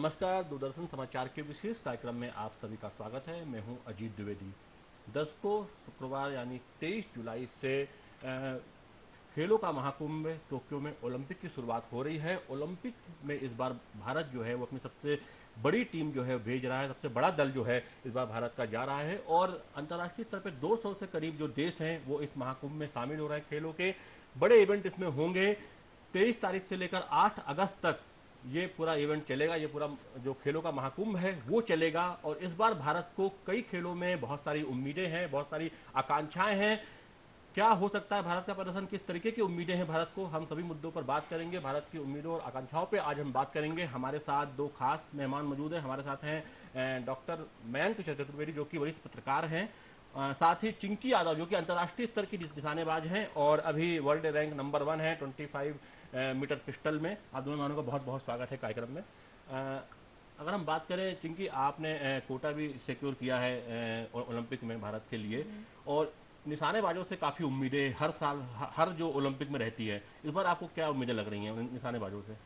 नमस्कार। दूरदर्शन समाचार के विशेष कार्यक्रम में आप सभी का स्वागत है। मैं हूं अजीत द्विवेदी। 10 को शुक्रवार यानी 23 जुलाई से खेलों का महाकुंभ टोक्यो में ओलंपिक की शुरुआत हो रही है। ओलंपिक में इस बार भारत जो है वो अपनी सबसे बड़ी टीम जो है भेज रहा है। सबसे बड़ा दल जो है इस बार भारत का जा रहा है और अंतर्राष्ट्रीय स्तर पे 200 से करीब जो देश हैं वो इस महाकुंभ में शामिल हो रहे हैं। खेलों के बड़े इवेंट इसमें होंगे। 23 तारीख से लेकर 8 अगस्त तक ये पूरा इवेंट चलेगा। ये पूरा जो खेलों का महाकुंभ है वो चलेगा और इस बार भारत को कई खेलों में बहुत सारी उम्मीदें हैं, बहुत सारी आकांक्षाएं हैं। क्या हो सकता है भारत का प्रदर्शन, किस तरीके की उम्मीदें हैं भारत को, हम सभी मुद्दों पर बात करेंगे। भारत की उम्मीदों और आकांक्षाओं पे आज हम बात करेंगे। हमारे साथ दो खास मेहमान मौजूद हैं। हमारे साथ हैं डॉक्टर मयंक चतुर्वेदी जो कि वरिष्ठ पत्रकार हैं, साथ ही चिंकी यादव जो कि अंतर्राष्ट्रीय स्तर की निशानेबाज हैं और अभी वर्ल्ड रैंक नंबर 1 है 25 मीटर पिस्टल में। आप दोनों मानों का बहुत बहुत स्वागत है कार्यक्रम में। अगर हम बात करें चिंकी, आपने कोटा भी सिक्योर किया है ओलंपिक में भारत के लिए और निशानेबाजों से काफ़ी उम्मीदें हर साल हर जो ओलंपिक में रहती है। इस बार आपको क्या उम्मीदें लग रही हैं निशानेबाजों से?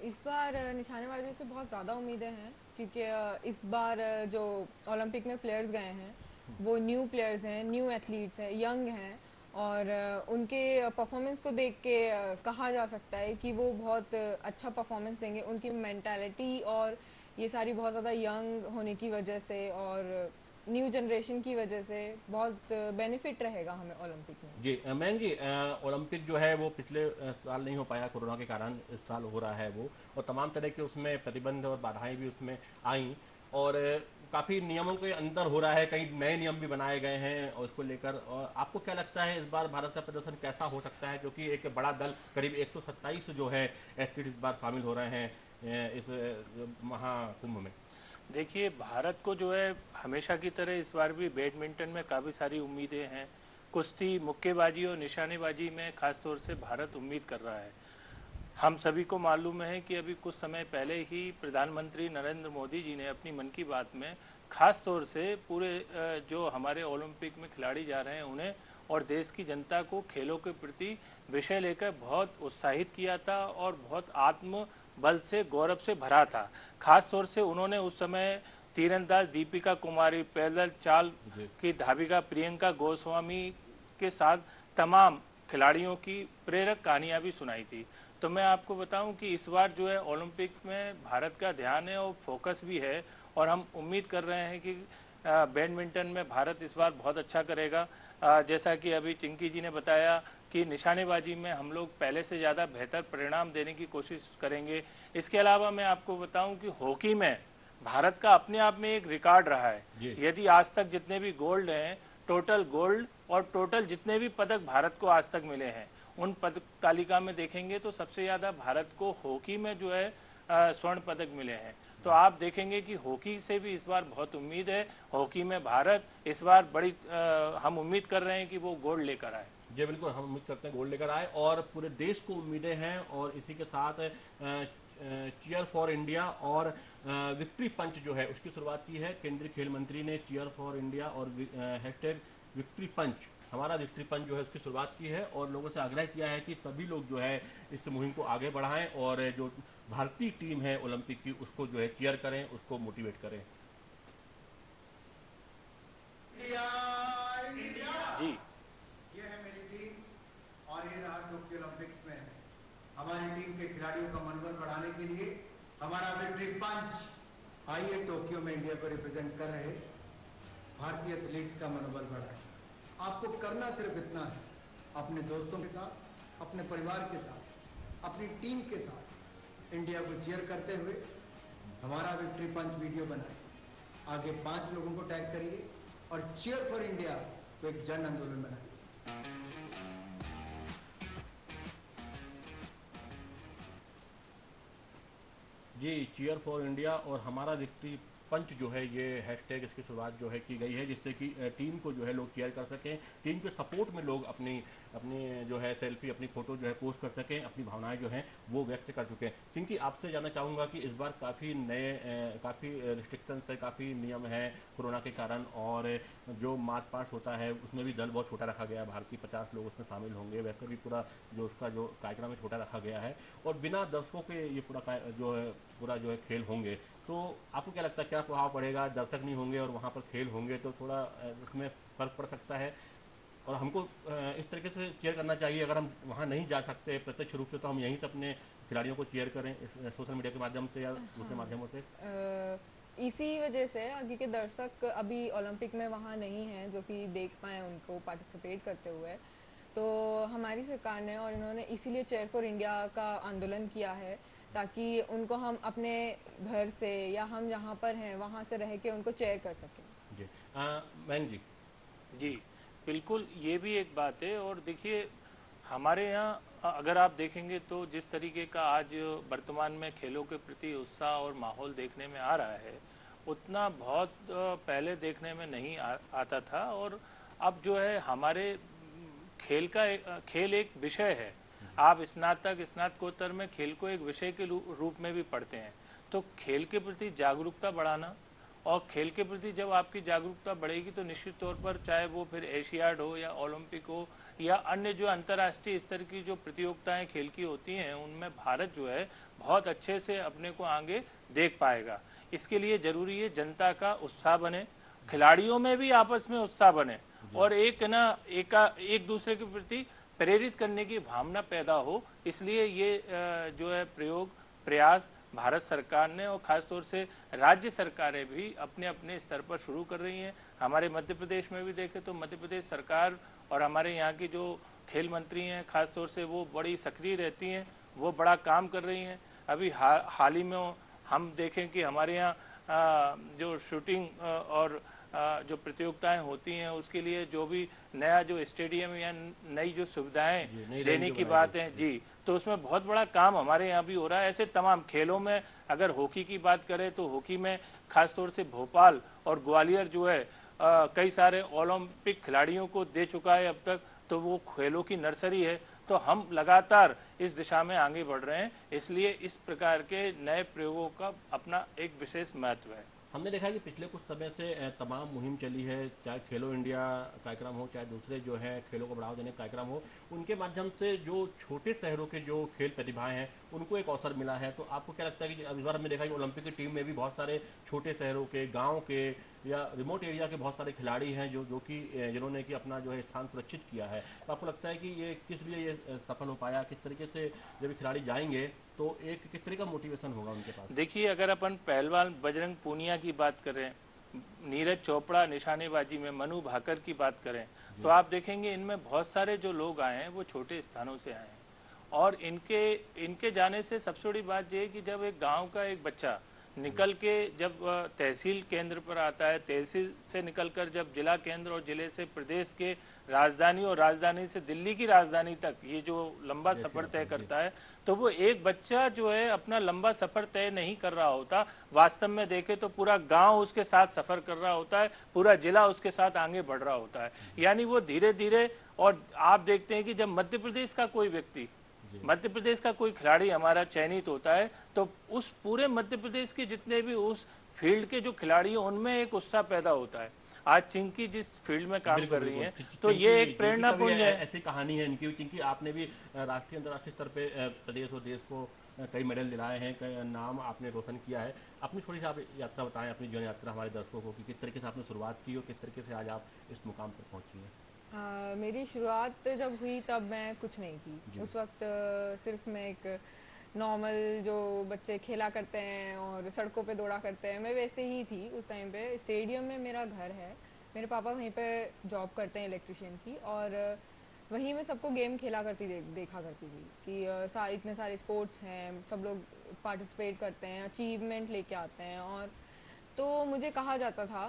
इस बार निशानेबाजी से बहुत ज़्यादा उम्मीदें हैं क्योंकि इस बार जो ओलंपिक में प्लेयर्स गए हैं वो न्यू प्लेयर्स हैं, न्यू एथलीट्स हैं, यंग हैं और उनके परफॉर्मेंस को देख के कहा जा सकता है कि वो बहुत अच्छा परफॉर्मेंस देंगे। उनकी मेंटालिटी और ये सारी बहुत ज़्यादा यंग होने की वजह से और न्यू जनरेशन की वजह से बहुत बेनिफिट रहेगा हमें ओलंपिक में। जी मयंक जी, ओलंपिक जो है वो पिछले साल नहीं हो पाया कोरोना के कारण। इस साल हो रहा है वो और तमाम तरह के उसमें प्रतिबंध और बाधाएं भी उसमें आई और काफ़ी नियमों के अंदर हो रहा है। कई नए नियम भी बनाए गए हैं और उसको लेकर। और आपको क्या लगता है इस बार भारत का प्रदर्शन कैसा हो सकता है, जो कि एक बड़ा दल करीब 127 जो है एथलीट इस बार शामिल हो रहे हैं इस महाकुंभ में? देखिए, भारत को जो है हमेशा की तरह इस बार भी बैडमिंटन में काफ़ी सारी उम्मीदें हैं। कुश्ती, मुक्केबाजी और निशानेबाजी में खास तौर से भारत उम्मीद कर रहा है। हम सभी को मालूम है कि अभी कुछ समय पहले ही प्रधानमंत्री नरेंद्र मोदी जी ने अपनी मन की बात में खास तौर से पूरे जो हमारे ओलंपिक में खिलाड़ी जा रहे हैं उन्हें और देश की जनता को खेलों के प्रति विषय लेकर बहुत उत्साहित किया था और बहुत आत्म बल से, गौरव से भरा था। खास तौर से उन्होंने उस समय तीरंदाज दीपिका कुमारी, पैदल चाल जी की धाविका प्रियंका गोस्वामी के साथ तमाम खिलाड़ियों की प्रेरक कहानियां भी सुनाई थी। तो मैं आपको बताऊं कि इस बार जो है ओलंपिक में भारत का ध्यान है और फोकस भी है और हम उम्मीद कर रहे हैं कि बैडमिंटन में भारत इस बार बहुत अच्छा करेगा। जैसा कि अभी चिंकी जी ने बताया कि निशानेबाजी में हम लोग पहले से ज़्यादा बेहतर परिणाम देने की कोशिश करेंगे। इसके अलावा मैं आपको बताऊं कि हॉकी में भारत का अपने आप में एक रिकॉर्ड रहा है। जी यदि आज तक जितने भी गोल्ड हैं, टोटल गोल्ड और टोटल जितने भी पदक भारत को आज तक मिले हैं उन पदक तालिका में देखेंगे तो सबसे ज़्यादा भारत को हॉकी में जो है स्वर्ण पदक मिले हैं। तो आप देखेंगे कि हॉकी से भी इस बार बहुत उम्मीद है। हॉकी में भारत इस बार बड़ी हम उम्मीद कर रहे हैं कि वो गोल्ड लेकर आए। जी बिल्कुल, हम उम्मीद करते हैं गोल्ड लेकर आए और पूरे देश को उम्मीदें हैं। और इसी के साथ चीयर फॉर इंडिया और विक्ट्री पंच जो है उसकी शुरुआत की है। केंद्रीय खेल मंत्री ने चीयर फॉर इंडिया और हैशटैग विक्ट्री पंच, हमारा विक्ट्री पंच जो है उसकी शुरुआत की है और लोगों से आग्रह किया है कि सभी लोग जो है इस मुहिम को आगे बढ़ाएं और जो भारतीय टीम है ओलंपिक की उसको जो है चीयर करें, उसको मोटिवेट करें। इंडिया इंडिया जी। ये है मेरी टीम और ये रहा टोक्यो ओलंपिक्स में हमारी टीम के खिलाड़ियों का मनोबल बढ़ाने के लिए हमारा विक्ट्री पंच। आइए टोक्यो में इंडिया को रिप्रेजेंट कर रहे भारतीय एथलीट्स का मनोबल बढ़ाए। आपको करना सिर्फ इतना है, अपने दोस्तों के साथ, अपने परिवार के साथ, अपनी टीम के साथ इंडिया को चीयर करते हुए हमारा विक्ट्री पंच वीडियो बनाए। आगे 5 लोगों को टैग करिए और चीयर फॉर इंडिया को एक जन आंदोलन बनाइए। जी, चीयर फॉर इंडिया और हमारा विक्ट्री पंच जो है ये हैशटैग इसकी शुरुआत जो है की गई है, जिससे कि टीम को जो है लोग चेयर कर सकें, टीम के सपोर्ट में लोग अपनी अपनी जो है सेल्फी, अपनी फ़ोटो जो है पोस्ट कर सकें, अपनी भावनाएं जो हैं वो व्यक्त कर चुके हैं। क्योंकि आपसे जानना चाहूँगा कि इस बार काफ़ी नए काफ़ी रिस्ट्रिक्शंस है, काफ़ी नियम हैं कोरोना के कारण, और जो मार्च पास्ट होता है उसमें भी दल बहुत छोटा रखा गया है, भारत की 50 लोग उसमें शामिल होंगे, वैसे भी पूरा जो उसका जो कार्यक्रम है छोटा रखा गया है, और बिना दर्शकों के ये पूरा जो है खेल होंगे। तो आपको क्या लगता है क्या प्रभाव पड़ेगा? दर्शक नहीं होंगे और वहाँ पर खेल होंगे तो थोड़ा उसमें फ़र्क पड़ सकता है, और हमको इस तरीके से चेयर करना चाहिए। अगर हम वहाँ नहीं जा सकते प्रत्यक्ष रूप से तो हम यहीं से अपने खिलाड़ियों को चेयर करें इस सोशल मीडिया के माध्यम से या दूसरे माध्यमों से। इसी वजह से क्योंकि दर्शक अभी ओलंपिक में वहाँ नहीं हैं जो कि देख पाए उनको पार्टिसिपेट करते हुए, तो हमारी सरकार ने और इन्होंने इसीलिए चेयर फॉर इंडिया का आंदोलन किया है, ताकि उनको हम अपने घर से या हम जहाँ पर हैं वहाँ से रह के उनको चेयर कर सकें। जी मैंग जी। जी बिल्कुल, ये भी एक बात है। और देखिए, हमारे यहाँ अगर आप देखेंगे तो जिस तरीके का आज वर्तमान में खेलों के प्रति उत्साह और माहौल देखने में आ रहा है, उतना बहुत पहले देखने में नहीं आता था। और अब जो है हमारे खेल एक विषय है। आप स्नातक स्नातकोत्तर में खेल को एक विषय के रूप में भी पढ़ते हैं। तो खेल के प्रति जागरूकता बढ़ाना, और खेल के प्रति जब आपकी जागरूकता बढ़ेगी तो निश्चित तौर पर चाहे वो फिर एशियाड हो या ओलंपिक हो या अन्य जो अंतर्राष्ट्रीय स्तर की जो प्रतियोगिताएं खेल की होती हैं, उनमें भारत जो है बहुत अच्छे से अपने को आगे देख पाएगा। इसके लिए जरूरी है जनता का उत्साह बने, खिलाड़ियों में भी आपस में उत्साह बने, और एक दूसरे के प्रति प्रेरित करने की भावना पैदा हो। इसलिए ये जो है प्रयास भारत सरकार ने और ख़ास तौर से राज्य सरकारें भी अपने अपने स्तर पर शुरू कर रही हैं। हमारे मध्य प्रदेश में भी देखें तो मध्य प्रदेश सरकार और हमारे यहाँ की जो खेल मंत्री हैं ख़ास तौर से वो बड़ी सक्रिय रहती हैं, वो बड़ा काम कर रही हैं। अभी हाल ही में हम देखें कि हमारे यहाँ जो शूटिंग और जो प्रतियोगिताएं होती हैं उसके लिए जो भी नया जो स्टेडियम या नई जो सुविधाएं देने की बात है जी, तो उसमें बहुत बड़ा काम हमारे यहाँ भी हो रहा है। ऐसे तमाम खेलों में अगर हॉकी की बात करें तो हॉकी में खास तौर से भोपाल और ग्वालियर जो है कई सारे ओलंपिक खिलाड़ियों को दे चुका है अब तक, तो वो खेलों की नर्सरी है। तो हम लगातार इस दिशा में आगे बढ़ रहे हैं, इसलिए इस प्रकार के नए प्रयोगों का अपना एक विशेष महत्व है। हमने देखा है कि पिछले कुछ समय से तमाम मुहिम चली है, चाहे खेलो इंडिया कार्यक्रम हो, चाहे दूसरे जो है खेलों को बढ़ावा देने का कार्यक्रम हो, उनके माध्यम से जो छोटे शहरों के जो खेल प्रतिभाएं हैं उनको एक अवसर मिला है। तो आपको क्या लगता है कि अब इस बार हमने देखा कि ओलंपिक की टीम में भी बहुत सारे छोटे शहरों के, गाँव के या रिमोट एरिया के बहुत सारे खिलाड़ी हैं जो कि जिन्होंने कि अपना जो है स्थान सुरक्षित किया है। तो आपको लगता है कि ये किस लिए ये सफल हो पाया, किस तरीके से जब ये खिलाड़ी जाएंगे तो एक किस तरह का मोटिवेशन होगा उनके पास? देखिए, अगर अपन पहलवान बजरंग पूनिया की बात करें, नीरज चोपड़ा निशानेबाजी में, मनु भाकर की बात करें, तो आप देखेंगे इनमें बहुत सारे जो लोग आए हैं वो छोटे स्थानों से आए हैं। और इनके जाने से सबसे बड़ी बात यह है कि जब एक गांव का एक बच्चा निकल के जब तहसील केंद्र पर आता है, तहसील से निकलकर जब जिला केंद्र और जिले से प्रदेश के राजधानी और राजधानी से दिल्ली की राजधानी तक ये जो लंबा सफर तय करता है, तो वो एक बच्चा जो है अपना लंबा सफर तय नहीं कर रहा होता। वास्तव में देखे तो पूरा गांव उसके साथ सफर कर रहा होता है, पूरा जिला उसके साथ आगे बढ़ रहा होता है। यानी वो धीरे धीरे, और आप देखते हैं कि जब मध्य प्रदेश का कोई व्यक्ति, मध्य प्रदेश का कोई खिलाड़ी हमारा चयनित होता है तो उस पूरे मध्य प्रदेश के जितने भी उस फील्ड के जो खिलाड़ी हैं उनमें एक उत्साह पैदा होता है। आज चिंकी जिस फील्ड में काम कर रही हैं तो ये एक प्रेरणापुंज है। ऐसी कहानी है इनकी। चिंकी, आपने भी राष्ट्रीय अंतर्राष्ट्रीय स्तर पे प्रदेश और देश को कई मेडल दिलाए हैं, कई नाम आपने रोशन किया है। अपनी थोड़ी सी आप यात्रा बताएं, अपनी जीवन यात्रा हमारे दर्शकों को, कि किस तरीके से आपने शुरुआत की और किस तरीके से आज आप इस मुकाम पर पहुंची हैं। मेरी शुरुआत जब हुई तब मैं कुछ नहीं थी। उस वक्त सिर्फ मैं एक नॉर्मल जो बच्चे खेला करते हैं और सड़कों पे दौड़ा करते हैं, मैं वैसे ही थी उस टाइम पे। स्टेडियम में मेरा घर है, मेरे पापा वहीं पे जॉब करते हैं इलेक्ट्रिशियन की, और वहीं मैं सबको गेम खेला करती देखा करती थी कि इतने सारे स्पोर्ट्स हैं, सब लोग पार्टिसिपेट करते हैं, अचीवमेंट लेके आते हैं। और तो मुझे कहा जाता था,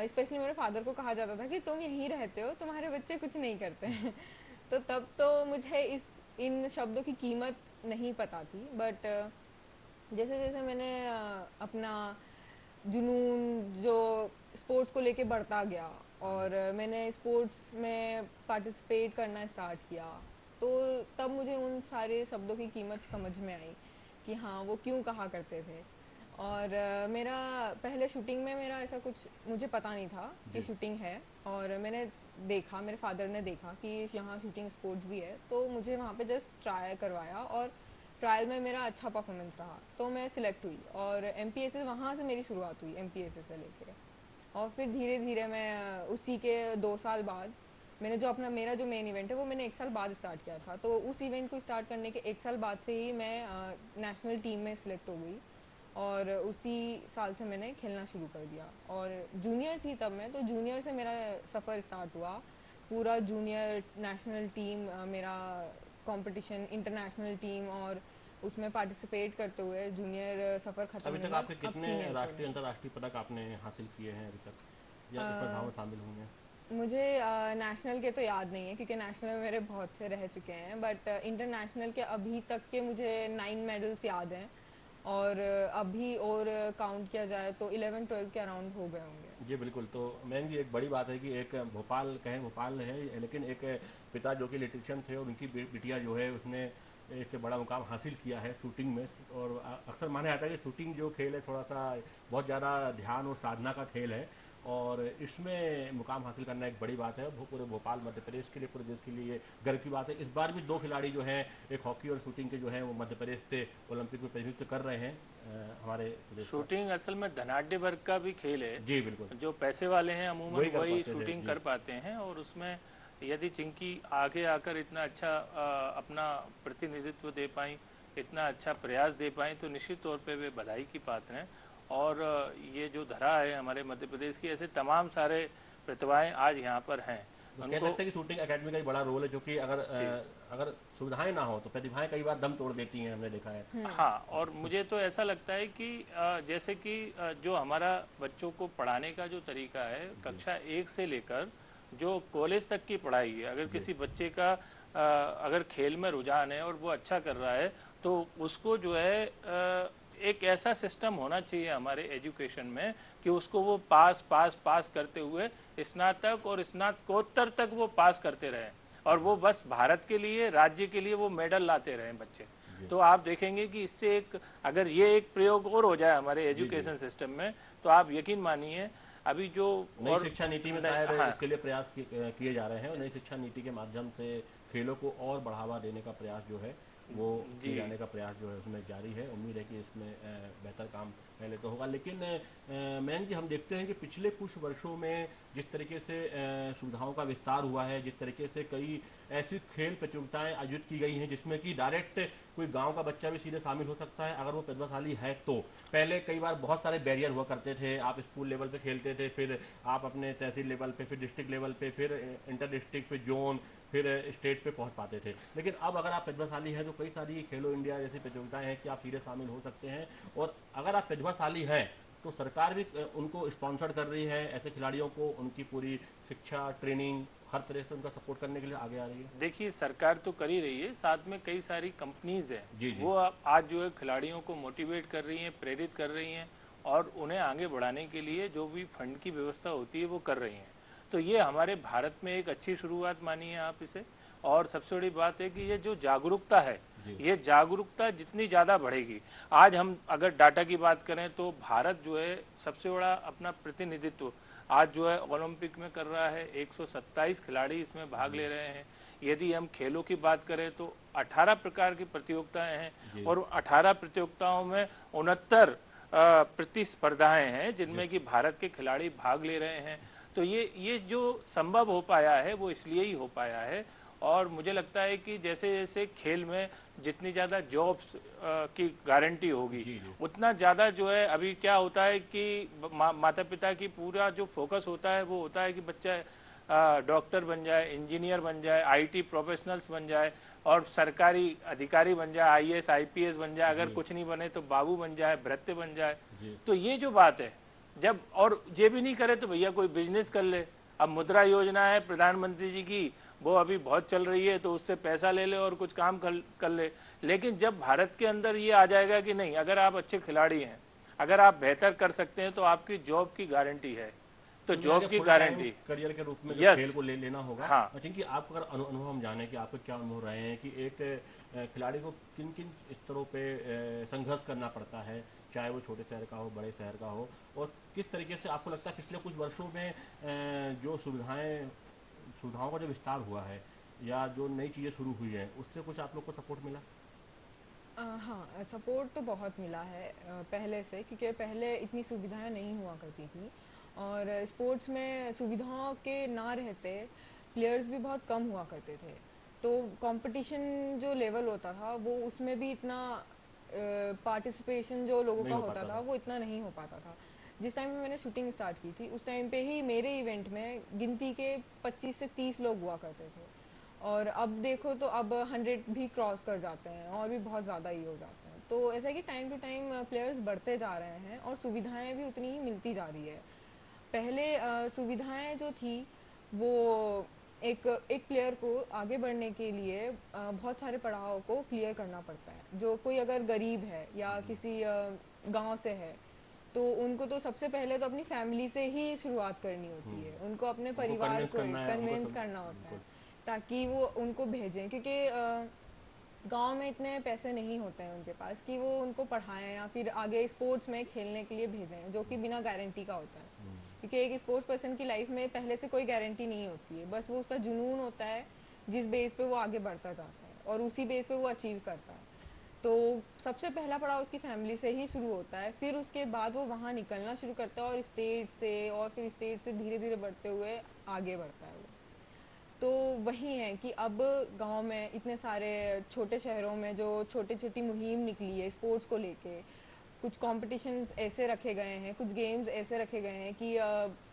स्पेशली मेरे फादर को कहा जाता था कि तुम यहीं रहते हो, तुम्हारे बच्चे कुछ नहीं करते हैं। तो तब तो मुझे इन शब्दों की कीमत नहीं पता थी, बट जैसे जैसे मैंने अपना जुनून जो स्पोर्ट्स को लेके बढ़ता गया और मैंने स्पोर्ट्स में पार्टिसिपेट करना स्टार्ट किया, तो तब मुझे उन सारे शब्दों की कीमत समझ में आई कि हाँ वो क्यों कहा करते थे। और मेरा पहले शूटिंग में मेरा ऐसा कुछ मुझे पता नहीं था कि शूटिंग है, और मैंने देखा, मेरे फादर ने देखा कि यहाँ शूटिंग स्पोर्ट्स भी है, तो मुझे वहाँ पे जस्ट ट्राई करवाया और ट्रायल में मेरा अच्छा परफॉर्मेंस रहा तो मैं सिलेक्ट हुई और MPSS वहाँ से मेरी शुरुआत हुई MPSS से लेके। और फिर धीरे धीरे मैं उसी के 2 साल बाद मैंने जो अपना मेरा जो मेन इवेंट है वो मैंने 1 साल बाद स्टार्ट किया था, तो उस इवेंट को स्टार्ट करने के 1 साल बाद से ही मैं नेशनल टीम में सिलेक्ट हो गई और उसी साल से मैंने खेलना शुरू कर दिया। और जूनियर थी तब मैं, तो जूनियर से मेरा सफ़र स्टार्ट हुआ, पूरा जूनियर नेशनल टीम मेरा कंपटीशन, इंटरनेशनल टीम, और उसमें पार्टिसिपेट करते हुए जूनियर सफ़र खत्म अभी तक हुआ, आपके अब कितने senior पे राष्ट्रीय अंतर्राष्ट्रीय पदक आपने हासिल किए हैं अभी तक, या इसमें भाव में शामिल हुए हैं? मुझे नेशनल के तो याद नहीं है क्योंकि नेशनल में मेरे बहुत से रह चुके हैं, बट इंटरनेशनल के अभी तक के मुझे 9 मेडल्स याद हैं, और अभी और काउंट किया जाए तो 11-12 के अराउंड हो गए होंगे। जी बिल्कुल। तो मैम जी, एक बड़ी बात है कि एक भोपाल कहें, भोपाल है, लेकिन एक पिता जो कि इलेक्ट्रिशियन थे और उनकी बिटिया जो है उसने एक बड़ा मुकाम हासिल किया है शूटिंग में। और अक्सर माना जाता है कि शूटिंग जो खेल है थोड़ा सा बहुत ज़्यादा ध्यान और साधना का खेल है, और इसमें मुकाम हासिल करना एक बड़ी बात है। पूरे भोपाल, मध्य प्रदेश के लिए, पूरे देश के लिए ये गर्व की बात है। इस बार भी 2 खिलाड़ी जो हैं, एक हॉकी और शूटिंग के जो हैं, वो मध्य प्रदेश से ओलंपिक में प्रतिनिधित्व कर रहे हैं हमारे प्रदेश का। शूटिंग असल में धनाढ़ वर्ग का भी खेल है। जी बिल्कुल। जो पैसे वाले हैं अमूमन वही कर वही पाते थे, शूटिंग जी। कर पाते हैं, और उसमें यदि चिंकी आगे आकर इतना अच्छा अपना प्रतिनिधित्व दे पाई, इतना अच्छा प्रयास दे पाई, तो निश्चित तौर पे वे बधाई की पात्र हैं। और ये जो धरा है हमारे मध्य प्रदेश की, ऐसे तमाम सारे प्रतिभाएं आज यहाँ पर हैं। तो कह उनको सकते हैं कि शूटिंग एकेडमी का एक बड़ा रोल है, जो कि अगर सुविधाएं ना हो तो प्रतिभाएं कई बार दम तोड़ देती हैं, हमने देखा है। हाँ, और मुझे तो ऐसा लगता है कि जैसे कि जो हमारा बच्चों को पढ़ाने का जो तरीका है, कक्षा 1 से लेकर जो कॉलेज तक की पढ़ाई है, अगर किसी बच्चे का अगर खेल में रुझान है और वो अच्छा कर रहा है, तो उसको जो है एक ऐसा सिस्टम होना चाहिए हमारे एजुकेशन में कि उसको वो पास करते हुए स्नातक और स्नातकोत्तर तक वो पास करते रहें, और वो बस भारत के लिए, राज्य के लिए वो मेडल लाते रहें बच्चे। तो आप देखेंगे कि इससे एक, अगर ये एक प्रयोग और हो जाए हमारे एजुकेशन सिस्टम में, तो आप यकीन मानिए अभी जो नई शिक्षा नीति में शायद हाँ, इसके लिए प्रयास किए जा रहे हैं, और नई शिक्षा नीति के माध्यम से खेलों को और बढ़ावा देने का प्रयास जो है वो किए जाने का प्रयास जो है उसमें जारी है। उम्मीद है कि इसमें बेहतर काम पहले तो होगा। लेकिन मैन जी, हम देखते हैं कि पिछले कुछ वर्षों में जिस तरीके से सुविधाओं का विस्तार हुआ है, जिस तरीके से कई ऐसी खेल प्रतियोगिताएं आयोजित की गई हैं जिसमें कि डायरेक्ट कोई गांव का बच्चा भी सीधे शामिल हो सकता है अगर वो प्रतिभाशाली है तो। पहले कई बार बहुत सारे बैरियर हुआ करते थे, आप स्कूल लेवल पे खेलते थे, फिर आप अपने तहसील लेवल पे, फिर डिस्ट्रिक्ट लेवल पे, फिर इंटर डिस्ट्रिक्ट, फिर जोन, फिर स्टेट पे पहुंच पाते थे। लेकिन अब अगर आप प्रतिभाशाली हैं तो कई सारी खेलो इंडिया जैसी प्रतियोगिताएं हैं कि आप सीधे शामिल हो सकते हैं, और अगर आप प्रतिभाशाली हैं तो सरकार भी उनको स्पॉन्सर कर रही है, ऐसे खिलाड़ियों को उनकी पूरी शिक्षा, ट्रेनिंग, हर तरह से उनका सपोर्ट करने के लिए आगे आ रही है। देखिए, सरकार तो कर ही रही है, साथ में कई सारी कंपनीज हैं, जी, जी। वो आज जो है खिलाड़ियों को मोटिवेट कर रही हैं, प्रेरित कर रही हैं, और उन्हें आगे बढ़ाने के लिए जो भी फंड की व्यवस्था होती है वो कर रही हैं। तो ये हमारे भारत में एक अच्छी शुरुआत मानिए आप इसे। और सबसे बड़ी बात है कि ये जो जागरूकता है, ये जागरूकता जितनी ज़्यादा बढ़ेगी, आज हम अगर डाटा की बात करें तो भारत जो है सबसे बड़ा अपना प्रतिनिधित्व आज जो है ओलंपिक में कर रहा है। 127 खिलाड़ी इसमें भाग ले रहे हैं। यदि हम खेलों की बात करें तो 18 प्रकार की प्रतियोगिताएं हैं, और 18 प्रतियोगिताओं में 69 प्रतिस्पर्धाएं हैं जिनमें कि भारत के खिलाड़ी भाग ले रहे हैं। तो ये जो संभव हो पाया है वो इसलिए ही हो पाया है। और मुझे लगता है कि जैसे जैसे खेल में जितनी ज़्यादा जॉब्स की गारंटी होगी, उतना ज़्यादा जो है, अभी क्या होता है कि माता पिता की पूरा जो फोकस होता है वो होता है कि बच्चा डॉक्टर बन जाए, इंजीनियर बन जाए, आईटी प्रोफेशनल्स बन जाए, और सरकारी अधिकारी बन जाए, आईएएस आईपीएस बन जाए, अगर कुछ नहीं बने तो बाबू बन जाए, भृत्य बन जाए। तो ये जो बात है, जब और ये भी नहीं करे तो भैया कोई बिजनेस कर ले। अब मुद्रा योजना है प्रधानमंत्री जी की, वो अभी बहुत चल रही है, तो उससे पैसा ले ले और कुछ काम कर ले। लेकिन जब भारत के अंदर ये आ जाएगा कि नहीं, अगर आप अच्छे खिलाड़ी हैं, अगर आप बेहतर कर सकते हैं तो आपकी जॉब की गारंटी है, तो जॉब की गारंटी करियर के रूप में जो यस खेल को लेना होगा। हाँ क्योंकि आप अगर अनुभव हम जाने कि आपके क्या अनुभव रहे हैं कि एक खिलाड़ी को किन किन स्तरों पे संघर्ष करना पड़ता है, चाहे वो छोटे शहर का हो, बड़े शहर का हो, और किस तरीके से आपको लगता है पिछले कुछ वर्षों में जो सुविधाओं का जो विस्तार हुआ है या जो नई चीज़ें शुरू हुई हैं, उससे कुछ आप लोग को सपोर्ट मिला? हाँ, सपोर्ट तो बहुत मिला है पहले से, क्योंकि पहले इतनी सुविधाएं नहीं हुआ करती थी और स्पोर्ट्स में सुविधाओं के ना रहते प्लेयर्स भी बहुत कम हुआ करते थे। तो कंपटीशन जो लेवल होता था वो उसमें भी इतना पार्टिसिपेशन जो लोगों नहीं का हो होता पाता था था। वो इतना नहीं हो पाता था। जिस टाइम पे मैंने शूटिंग स्टार्ट की थी उस टाइम पे ही मेरे इवेंट में गिनती के 25 से 30 लोग हुआ करते थे, और अब देखो तो अब 100 भी क्रॉस कर जाते हैं और भी बहुत ज़्यादा ही हो जाते हैं। तो ऐसा है कि टाइम टू टाइम प्लेयर्स बढ़ते जा रहे हैं और सुविधाएं भी उतनी ही मिलती जा रही है। पहले सुविधाएं जो थी वो एक एक प्लेयर को आगे बढ़ने के लिए बहुत सारे पड़ाव को क्लियर करना पड़ता है। जो कोई अगर गरीब है या किसी गांव से है तो उनको तो सबसे पहले तो अपनी फैमिली से ही शुरुआत करनी होती है, उनको अपने उनको परिवार कन्विंस को करना है, कन्विंस करना होता है बिल्कुल। ताकि वो उनको भेजें, क्योंकि गांव में इतने पैसे नहीं होते हैं उनके पास कि वो उनको पढ़ाएं या फिर आगे स्पोर्ट्स में खेलने के लिए भेजें, जो कि बिना गारंटी का होता है। क्योंकि एक स्पोर्ट्स पर्सन की लाइफ में पहले से कोई गारंटी नहीं होती है, बस वो उसका जुनून होता है जिस बेस पे वो आगे बढ़ता जाता है और उसी बेस पे वो अचीव करता है। तो सबसे पहला पड़ाव उसकी फैमिली से ही शुरू होता है, फिर उसके बाद वो वहाँ निकलना शुरू करता है और स्टेट से, और फिर स्टेट से धीरे धीरे बढ़ते हुए आगे बढ़ता है वो। तो वही है कि अब गांव में इतने सारे छोटे शहरों में जो छोटी छोटी मुहिम निकली है स्पोर्ट्स को लेके, कुछ कॉम्पिटिशन्स ऐसे रखे गए हैं, कुछ गेम्स ऐसे रखे गए हैं कि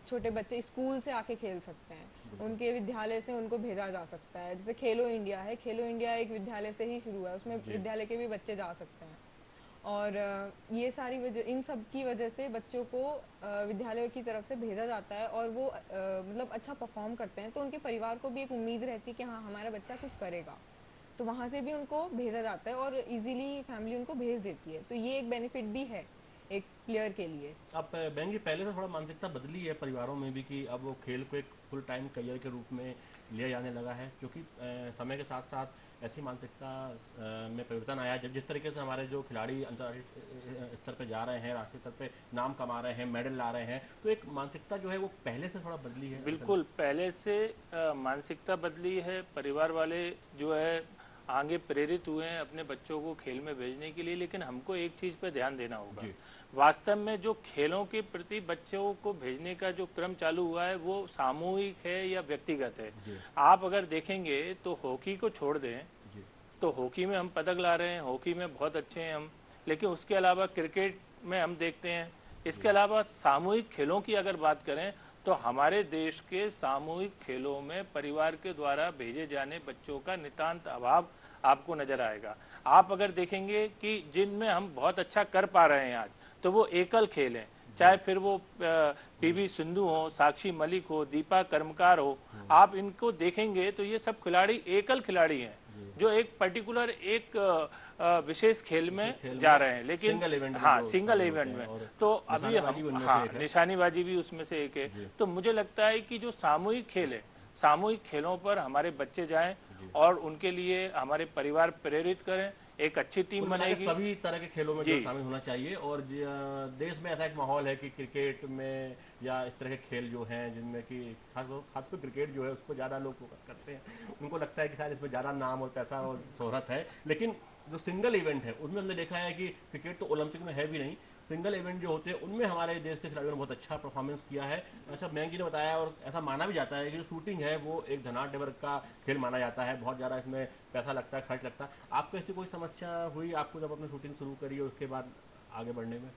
छोटे बच्चे स्कूल से आके खेल सकते हैं, उनके विद्यालय से उनको भेजा जा सकता है। जैसे खेलो इंडिया है, खेलो इंडिया एक विद्यालय से ही शुरू हुआ है, उसमें जी। विद्यालय के भी बच्चे जा सकते हैं। और ये सारी वजह, इन सब की वजह से बच्चों को विद्यालय की तरफ से भेजा जाता है और वो मतलब अच्छा परफॉर्म करते हैं तो उनके परिवार को भी एक उम्मीद रहती है कि हाँ हमारा बच्चा कुछ करेगा, तो वहाँ से भी उनको भेजा जाता है और इजीली फैमिली उनको भेज देती है। तो ये एक बेनिफिट भी है एक प्लेयर के लिए। अब बैंक पहले से थोड़ा मानसिकता बदली है परिवारों में भी कि अब वो खेल को एक फुल टाइम करियर के रूप में लिया जाने लगा है, क्योंकि समय के साथ साथ ऐसी मानसिकता में परिवर्तन आया जब जिस तरीके से हमारे जो खिलाड़ी अंतर्राष्ट्रीय स्तर पे जा रहे हैं, राष्ट्रीय स्तर पे नाम कमा रहे हैं, मेडल ला रहे हैं, तो एक मानसिकता जो है वो पहले से थोड़ा बदली है। बिल्कुल पहले से मानसिकता बदली है। परिवार वाले जो है आगे प्रेरित हुए हैं अपने बच्चों को खेल में भेजने के लिए, लेकिन हमको एक चीज़ पर ध्यान देना होगा। जी। वास्तव में जो खेलों के प्रति बच्चों को भेजने का जो क्रम चालू हुआ है वो सामूहिक है या व्यक्तिगत है। जी। आप अगर देखेंगे तो हॉकी को छोड़ दें जी। तो हॉकी में हम पदक ला रहे हैं, हॉकी में बहुत अच्छे हैं हम, लेकिन उसके अलावा क्रिकेट में हम देखते हैं। इसके अलावा सामूहिक खेलों की अगर बात करें तो हमारे देश के सामूहिक खेलों में परिवार के द्वारा भेजे जाने बच्चों का नितांत अभाव आपको नजर आएगा। आप अगर देखेंगे कि जिनमें हम बहुत अच्छा कर पा रहे हैं आज, तो वो एकल खेल हैं, चाहे फिर वो पीवी सिंधु हो, साक्षी मलिक हो, दीपा कर्मकार हो। आप इनको देखेंगे तो ये सब खिलाड़ी एकल खिलाड़ी हैं जो एक पर्टिकुलर एक विशेष खेल में जा रहे हैं, लेकिन सिंगल इवेंट में हाँ जो सिंगल शामिल होते इवेंट हैं, में। और तो अभी निशानेबाजी हम भी उनमें से हाँ एक है। निशानेबाजी भी उसमें से एक है। तो मुझे लगता है कि जो सामूहिक खेल है, सामूहिक खेलों पर हमारे बच्चे जाएं और उनके लिए हमारे परिवार प्रेरित करें, एक अच्छी टीम कुल मिला के बनेगी। सभी तरह के खेलों में जो जी शामिल होना चाहिए, और देश में ऐसा एक माहौल है कि क्रिकेट में या इस तरह के खेल जो हैं जिनमें कि खासकर क्रिकेट जो है उस पर ज़्यादा लोग फोकस करते हैं, उनको लगता है कि शायद इसमें ज़्यादा नाम और पैसा और शोहरत है। लेकिन जो सिंगल इवेंट है उसमें हमने देखा है कि क्रिकेट तो ओलंपिक में है भी नहीं, सिंगल इवेंट जो होते हैं उनमें हमारे देश के खिलाड़ियों ने बहुत अच्छा परफॉर्मेंस किया है। ऐसा मयंक जी ने बताया, और ऐसा माना भी जाता है कि जो शूटिंग है वो एक धनाढ़ वर्ग का खेल माना जाता है, बहुत ज़्यादा इसमें पैसा लगता है, खर्च लगता है। आपको ऐसी कोई समस्या हुई आपको जब अपनी शूटिंग शुरू करी और उसके बाद आगे बढ़ने में?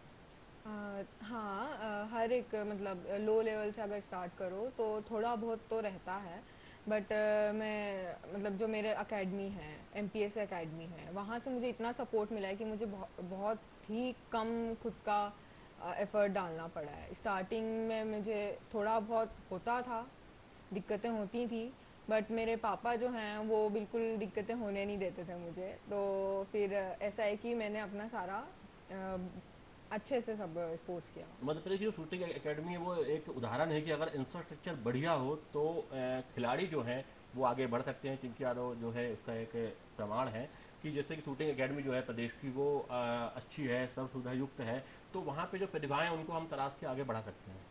हाँ, हर एक मतलब लो लेवल से अगर स्टार्ट करो तो थोड़ा बहुत तो रहता है, बट मैं मतलब जो मेरे एकेडमी है, एमपीएस एकेडमी है, वहाँ से मुझे इतना सपोर्ट मिला है कि मुझे बहुत ही कम खुद का एफर्ट डालना पड़ा है। स्टार्टिंग में मुझे थोड़ा बहुत होता था, दिक्कतें होती थी, बट मेरे पापा जो हैं वो बिल्कुल दिक्कतें होने नहीं देते थे मुझे। तो फिर ऐसा है कि मैंने अपना सारा अच्छे से सब स्पोर्ट्स किया। मध्य प्रदेश की जो शूटिंग एकेडमी है वो एक उदाहरण है कि अगर इंफ्रास्ट्रक्चर बढ़िया हो तो खिलाड़ी जो हैं वो आगे बढ़ सकते हैं। चिंकी यादव जो है उसका एक प्रमाण है कि जैसे कि शूटिंग एकेडमी जो है प्रदेश की वो अच्छी है, सब सुविधा युक्त है, तो वहाँ पे जो प्रतिभाएं हैं उनको हम तलाश के आगे बढ़ा सकते हैं।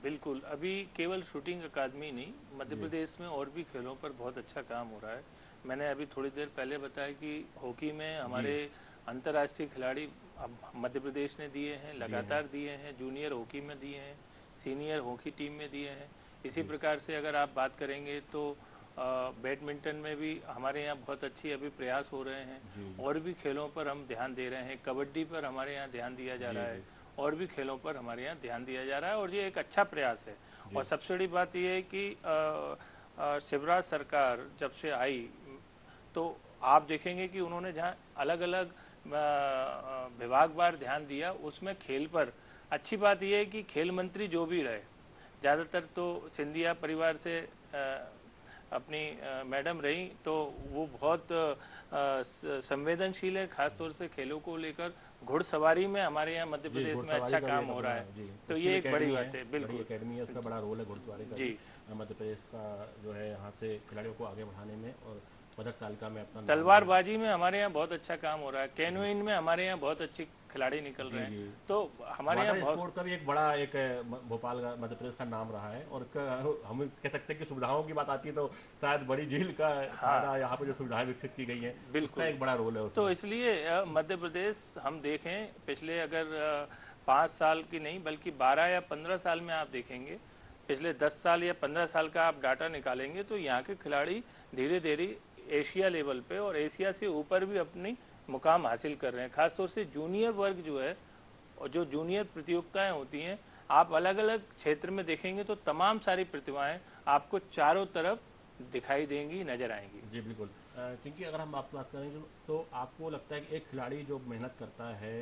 बिल्कुल, अभी केवल शूटिंग अकादमी नहीं, मध्य जी। प्रदेश में और भी खेलों पर बहुत अच्छा काम हो रहा है। मैंने अभी थोड़ी देर पहले बताया कि हॉकी में हमारे अंतर्राष्ट्रीय खिलाड़ी अब मध्य प्रदेश ने दिए हैं, लगातार दिए हैं, जूनियर हॉकी में दिए हैं, सीनियर हॉकी टीम में दिए हैं। इसी प्रकार से अगर आप बात करेंगे तो बैडमिंटन में भी हमारे यहाँ बहुत अच्छी अभी प्रयास हो रहे हैं। जी। और भी खेलों पर हम ध्यान दे रहे हैं, कबड्डी पर हमारे यहाँ ध्यान दिया जा रहा है, और भी खेलों पर हमारे यहाँ ध्यान दिया जा रहा है, और ये एक अच्छा प्रयास है। और सबसे बड़ी बात यह है कि शिवराज सरकार जब से आई तो आप देखेंगे कि उन्होंने जहाँ अलग अलग विभागवार ध्यान दिया उसमें खेल पर अच्छी बात यह है कि खेल मंत्री जो भी रहे, ज़्यादातर तो सिंधिया परिवार से अपनी मैडम रही, तो वो बहुत संवेदनशील है, खासतौर से खेलों को लेकर। घुड़सवारी में हमारे यहाँ मध्य प्रदेश में अच्छा काम हो रहा है, तो ये एक बड़ी बात है। बिल्कुल, एकेडमी है, उसका बड़ा रोल है घुड़सवारी का जी। मध्य प्रदेश का जो है यहाँ से खिलाड़ियों को आगे बढ़ाने में और पदक तालिका में अपना तलवारबाजी में हमारे यहाँ बहुत अच्छा काम हो रहा है, कैनोइंग में हमारे यहाँ बहुत अच्छी खिलाड़ी निकल रहे हैं, तो हमारे यहाँ बहुत स्पोर्ट का भी एक बड़ा एक भोपाल का मध्य प्रदेश का नाम रहा है। और हम कह सकते हैं कि सुविधाओं की बात आती है तो शायद बड़ी झील का फायदा यहाँ पे जो सुविधाएं विकसित की गई हैं उसका एक बड़ा रोल है उसमें। तो इसलिए मध्य प्रदेश हम देखें पिछले अगर 5 साल की नहीं बल्कि 12 या 15 साल में आप देखेंगे, पिछले 10 साल या 15 साल का आप डाटा निकालेंगे तो यहाँ के खिलाड़ी धीरे धीरे एशिया लेवल पे और एशिया से ऊपर भी अपनी मुकाम हासिल कर रहे हैं। खासतौर से जूनियर वर्ग जो है और जो जूनियर प्रतियोगिताएं होती हैं, आप अलग अलग क्षेत्र में देखेंगे तो तमाम सारी प्रतिभाएं आपको चारों तरफ दिखाई देंगी, नजर आएंगी। जी बिल्कुल। क्योंकि अगर हम आपसे बात करेंगे तो आपको लगता है कि एक खिलाड़ी जो मेहनत करता है,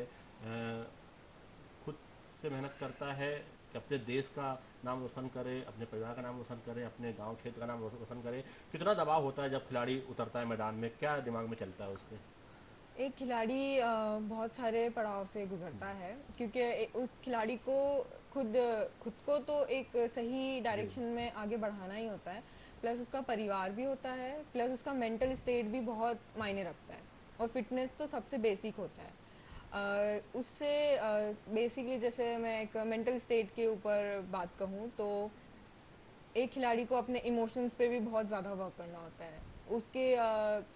खुद से मेहनत करता है कि अपने देश का नाम रोशन करे, अपने परिवार का नाम रोशन करे, अपने गांव क्षेत्र का नाम रोशन करे, कितना दबाव होता है जब खिलाड़ी उतरता है मैदान में, क्या दिमाग में चलता है उसके? एक खिलाड़ी बहुत सारे पड़ाव से गुजरता है, क्योंकि उस खिलाड़ी को खुद खुद को तो एक सही डायरेक्शन में आगे बढ़ाना ही होता है, प्लस उसका परिवार भी होता है, प्लस उसका मेंटल स्टेट भी बहुत मायने रखता है, और फिटनेस तो सबसे बेसिक होता है। उससे बेसिकली जैसे मैं एक मेंटल स्टेट के ऊपर बात कहूँ तो एक खिलाड़ी को अपने इमोशंस पे भी बहुत ज़्यादा वर्क करना होता है। उसके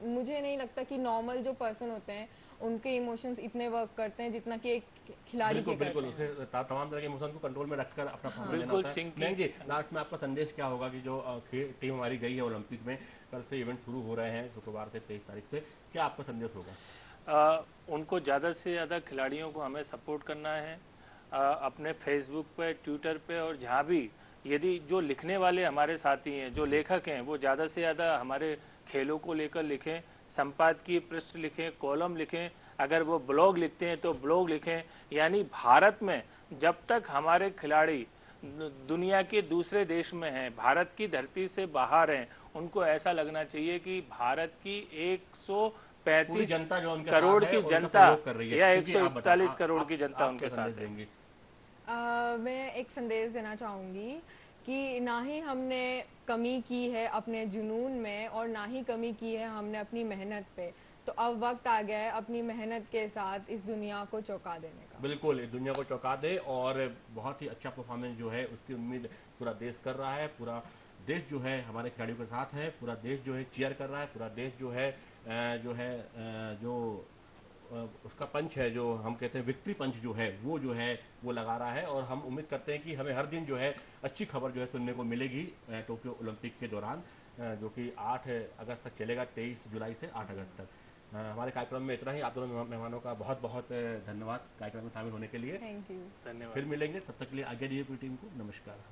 मुझे नहीं लगता कि नॉर्मल जो पर्सन होते हैं उनके इमोशंस इतने वर्क करते हैं जितना कि एक खिलाड़ी के बिल्कुल करते हैं। उसके तमाम तरह के इमोशन को कंट्रोल में रखकर अपना परफॉर्मेंस देना बिल्कुल होता है। चिंकी। नहीं जी, लास्ट में आपका संदेश क्या होगा कि जो टीम हमारी गई है ओलंपिक में, कल से इवेंट शुरू हो रहे हैं शुक्रवार से 23 तारीख से, क्या आपका संदेश होगा? उनको ज़्यादा से ज़्यादा खिलाड़ियों को हमें सपोर्ट करना है, अपने फेसबुक पे, ट्विटर पे, और जहाँ भी यदि जो लिखने वाले हमारे साथी हैं, जो लेखक हैं, वो ज़्यादा से ज़्यादा हमारे खेलों को लेकर लिखें, संपादकीय पृष्ठ लिखें, कॉलम लिखें, अगर वो ब्लॉग लिखते हैं तो ब्लॉग लिखें। यानी भारत में जब तक हमारे खिलाड़ी दुनिया के दूसरे देश में हैं, भारत की धरती से बाहर हैं, उनको ऐसा लगना चाहिए कि भारत की 135 जनता जो उनके करोड़ साथ है की और उनका जनता सहयोग कर रही है, या क्योंकि आप 141 करोड़ आप- की जनता आप उनके क्या साथ संदेश है। देंगे? मैं एक संदेश देना चाहूँगी कि ना ही हमने कमी की है अपने जुनून में, और ना ही कमी की है हमने अपनी मेहनत पे। तो अब वक्त आ गया है अपनी मेहनत के साथ इस दुनिया को चौंका देने का। बिल्कुल इस दुनिया को चौंका दे, और बहुत ही अच्छा परफॉर्मेंस जो है उसकी उम्मीद पूरा देश कर रहा है। पूरा देश जो है हमारे खिलाड़ियों के साथ है, पूरा देश जो है चीयर कर रहा है, पूरा देश जो है उसका पंच है, जो हम कहते हैं विक्ट्री पंच जो है वो लगा रहा है। और हम उम्मीद करते हैं कि हमें हर दिन जो है अच्छी खबर जो है सुनने को मिलेगी टोक्यो ओलंपिक के दौरान, जो कि 8 अगस्त तक चलेगा, 23 जुलाई से 8 अगस्त तक। हमारे कार्यक्रम में इतना ही। आप दोनों मेहमानों का बहुत बहुत धन्यवाद कार्यक्रम में शामिल होने के लिए। Thank you. धन्यवाद। फिर मिलेंगे, तब तक के लिए आज्ञा दीजिए पूरी टीम को। नमस्कार।